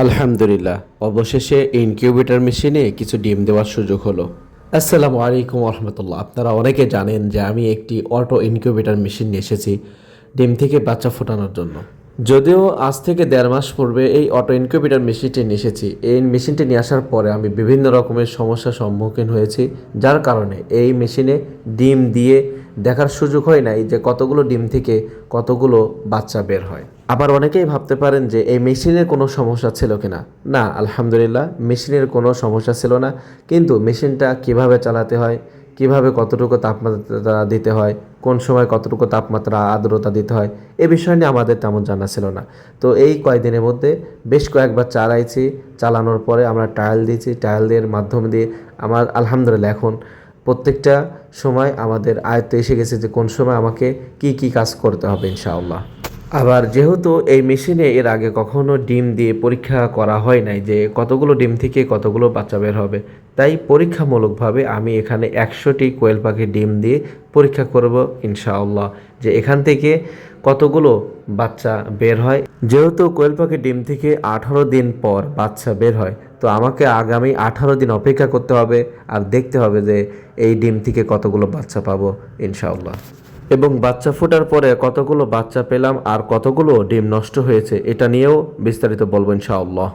আলহামদুলিল্লাহ, অবশেষে ইনকিউবেটর মেশিনে কিছু ডিম দেওয়ার সুযোগ হলো। আসসালামু আলাইকুম রহমতুল্লাহ। আপনারা অনেকে জানেন যে আমি একটি অটো ইনকিউবেটর মেশিন নিয়ে এসেছি ডিম থেকে বাচ্চা ফোটানোর জন্য। যদিও আজ থেকে 1.5 মাস পূর্বে এই অটো ইনকিউবেটর মেশিনটি নিয়ে এসেছি, এই মেশিনটি নিয়ে আসার পরে আমি বিভিন্ন রকমের সমস্যার সম্মুখীন হয়েছি, যার কারণে এই মেশিনে ডিম দিয়ে দেখার সুযোগ হয় নাই যে কতগুলো ডিম থেকে কতগুলো বাচ্চা বের হয়। আবার অনেকেই ভাবতে পারেন যে এই মেশিনের কোনো সমস্যা ছিল কিনা। না, আলহামদুলিল্লাহ মেশিনের কোনো সমস্যা ছিল না, কিন্তু মেশিনটা কিভাবে চালাতে হয়, কিভাবে কতটুকু তাপমাত্রা দিতে হয়, কোন সময় কতটুকু তাপমাত্রা আর্দ্রতা দিতে হয়, এ বিষয় নিয়ে আমাদের তেমন জানা ছিল না। তো এই কয়েকদিনের মধ্যে বেশ কয়েকবার চালাইছি, চালানোর পরে আমরা ট্রায়াল দিয়েছি, ট্রায়ালের মাধ্যম দিয়ে আমার আলহামদুলিল্লাহ এখন প্রত্যেকটা সময় আমাদের আয়ত্তে এসে গেছে যে কোন সময় আমাকে কি কি কাজ করতে হবে ইনশাআল্লাহ। আবার যেহেতু এই মেশিনে এর আগে কখনো ডিম দিয়ে পরীক্ষা করা হয় নাই যে কতগুলো ডিম থেকে কতগুলো বাচ্চা বের হবে, তাই পরীক্ষামূলকভাবে আমি এখানে 100টি কোয়েল পাখির ডিম দিয়ে পরীক্ষা করব ইনশাআল্লাহ যে এখান থেকে কতগুলো বাচ্চা বের হয়। যেহেতু কোয়েল পাখির ডিম থেকে 18 দিন পর বাচ্চা বের হয়, তো আমাকে আগামী 18 দিন অপেক্ষা করতে হবে আর দেখতে হবে যে এই ডিম থেকে কতগুলো বাচ্চা পাবো ইনশাআল্লাহ। এবং বাচ্চা ফোটার পরে কতগুলো বাচ্চা পেলাম আর কতগুলো ডিম নষ্ট হয়েছে এটা নিয়েও বিস্তারিত বলবো ইনশাআল্লাহ।